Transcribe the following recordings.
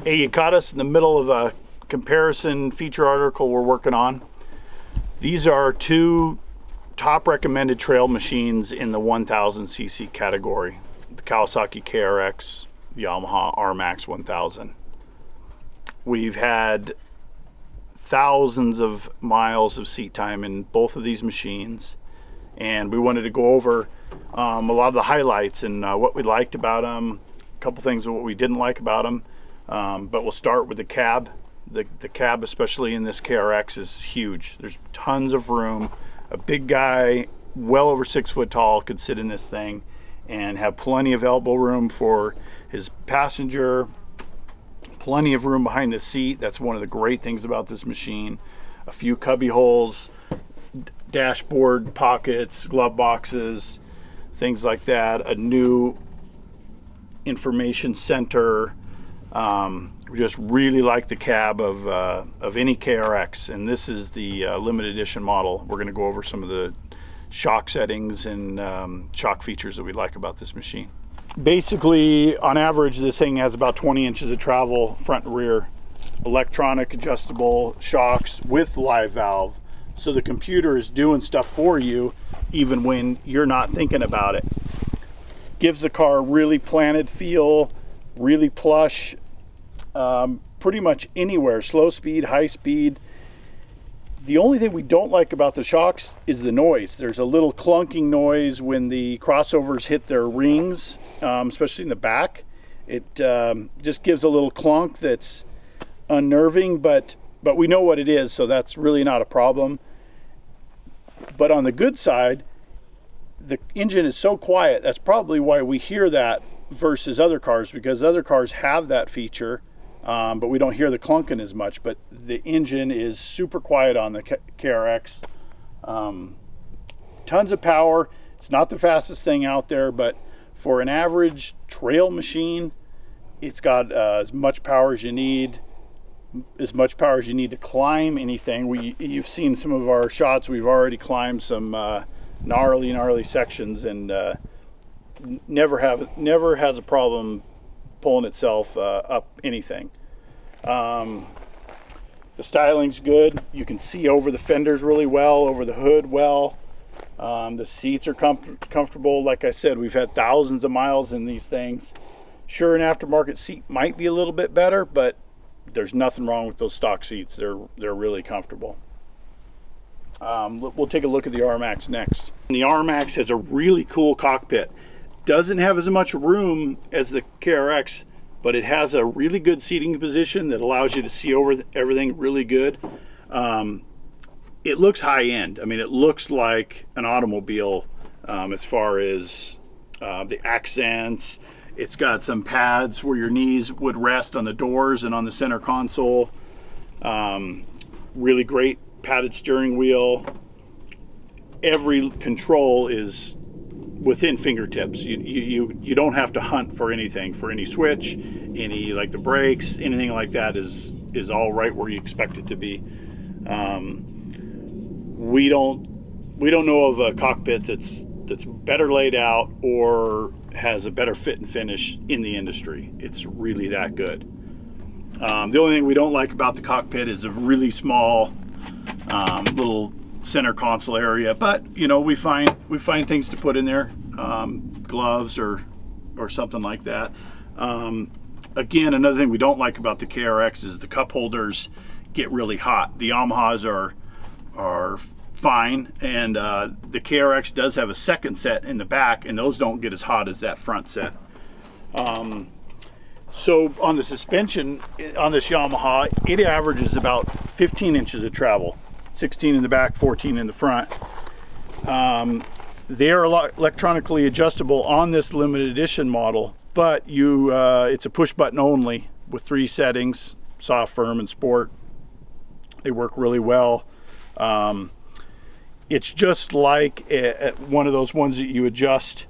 Hey, you caught us in the middle of a comparison feature article we're working on. These are two top recommended trail machines in the 1000cc category. The Kawasaki KRX, Yamaha RMAX2. We've had thousands of miles of seat time in both of these machines, and we wanted to go over a lot of the highlights and what we liked about them, a couple things of what we didn't like about them. But we'll start with the cab. The cab, especially in this KRX, is huge. There's tons of room. A big guy, well over 6 foot tall, could sit in this thing and have plenty of elbow room for his passenger, plenty of room behind the seat. That's one of the great things about this machine. A few cubby holes, dashboard pockets, glove boxes, things like that. A new information center. We just really like the cab of any KRX, and this is the limited edition model. We're going to go over some of the shock settings and shock features that we like about this machine. Basically, on average, this thing has about 20 inches of travel front and rear. Electronic adjustable shocks with live valve, so the computer is doing stuff for you even when you're not thinking about it. Gives the car a really planted feel, really plush. Pretty much anywhere, slow speed, high speed. The only thing we don't like about the shocks is the noise. There's a little clunking noise when the crossovers hit their rings, especially in the back. It just gives a little clunk that's unnerving, but we know what it is, so that's really not a problem. But on the good side, the engine is so quiet. That's probably why we hear that versus other cars, because other cars have that feature. But we don't hear the clunking as much. But the engine is super quiet on the KRX. Tons of power. It's not the fastest thing out there, but for an average trail machine, it's got as much power as you need. As much power as you need to climb anything. You've seen some of our shots. We've already climbed some gnarly sections, and never has a problem pulling itself up anything. The styling's good. You can see over the fenders really well, over the hood well. The seats are comfortable. Like I said, we've had thousands of miles in these things. Sure, an aftermarket seat might be a little bit better, but there's nothing wrong with those stock seats. They're really comfortable. We'll take a look at the RMAX next. The RMAX has a really cool cockpit. Doesn't have as much room as the KRX, but it has a really good seating position that allows you to see over everything really good. It looks high-end. I mean, it looks like an automobile as far as the accents. It's got some pads where your knees would rest on the doors and on the center console. Really great padded steering wheel. Every control is within fingertips. You don't have to hunt for anything, for any switch, any like the brakes, anything like that is all right where you expect it to be. We don't know of a cockpit that's better laid out or has a better fit and finish in the industry. It's really that good. The only thing we don't like about the cockpit is a really small little center console area, but you know, we find things to put in there, gloves or something like that. Again, another thing we don't like about the KRX is the cup holders get really hot. The Yamahas are fine, and the KRX does have a second set in the back, and those don't get as hot as that front set. So on the suspension on this Yamaha, it averages about 15 inches of travel. 16 in the back, 14 in the front. They are electronically adjustable on this limited edition model, but it's a push button only with 3 settings: soft, firm, and sport. They work really well. It's just like one of those ones that you adjust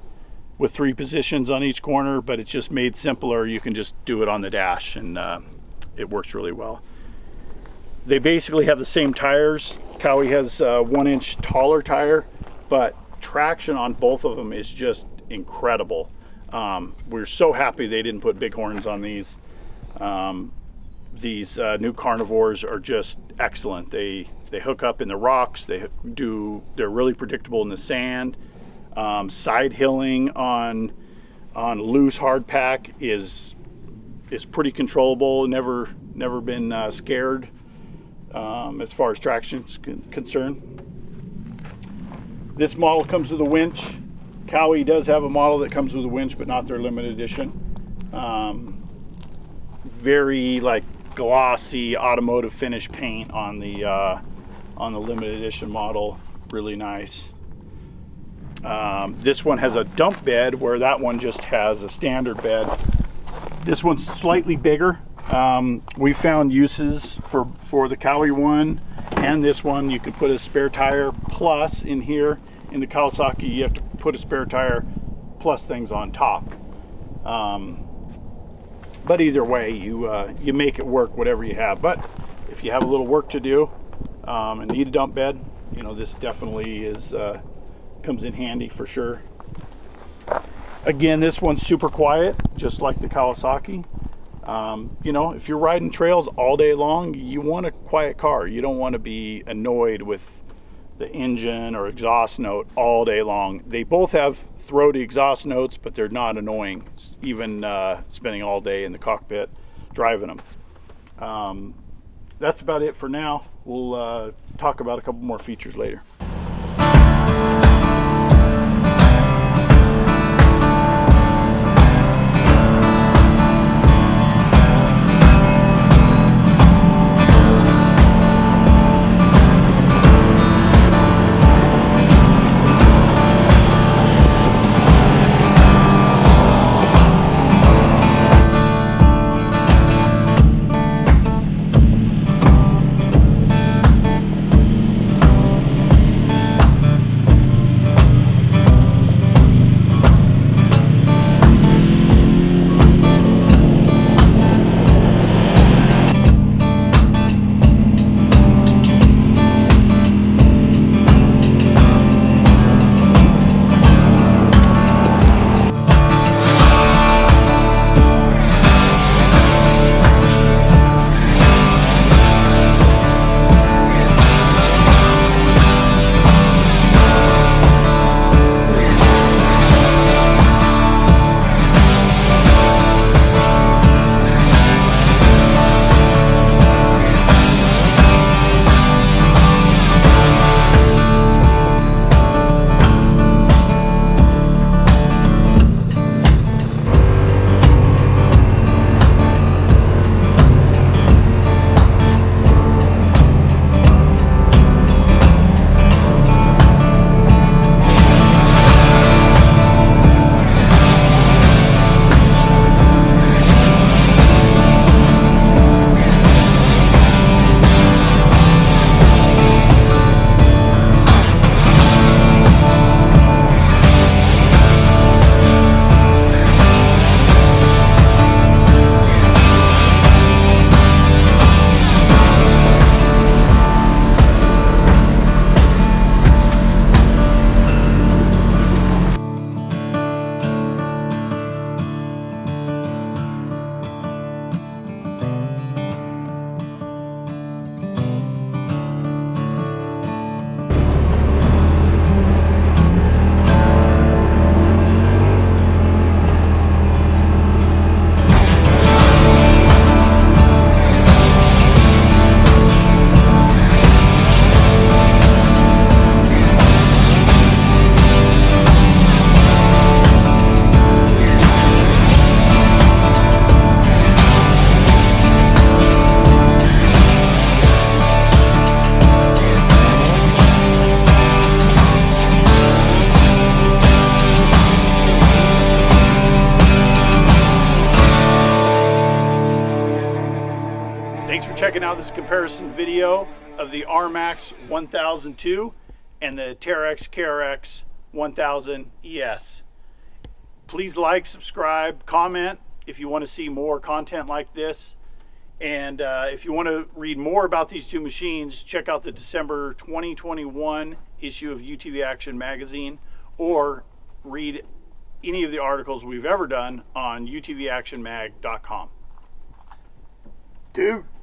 with 3 positions on each corner, but it's just made simpler. You can just do it on the dash, and it works really well. They basically have the same tires. Cowie has a 1 inch taller tire, but traction on both of them is just incredible. We're so happy they didn't put big horns on these. these new carnivores are just excellent. They hook up in the rocks. They're really predictable in the sand. Side hilling on loose hard pack is pretty controllable. Never been scared as far as traction's concerned. This model comes with a winch. Kawi does have a model that comes with a winch, but not their limited edition. Very like glossy automotive finish paint on the limited edition model. Really nice. This one has a dump bed where that one just has a standard bed. This one's slightly bigger. We found uses for the Kawi one and this one. You could put a spare tire plus in here. In the Kawasaki, you have to put a spare tire plus things on top. But either way, you make it work, whatever you have. But if you have a little work to do and need a dump bed, you know, this definitely comes in handy for sure. Again, this one's super quiet, just like the Kawasaki. You know, if you're riding trails all day long, you want a quiet car. You don't want to be annoyed with the engine or exhaust note all day long. They both have throaty exhaust notes, but they're not annoying, even spending all day in the cockpit driving them. That's about it for now. We'll talk about a couple more features later. Checking out this comparison video of the RMAX 1002 and the Teryx KRX1000 ES. Please like, subscribe, comment if you want to see more content like this. And if you want to read more about these two machines, check out the December 2021 issue of UTV Action magazine, or read any of the articles we've ever done on utvactionmag.com. Dude.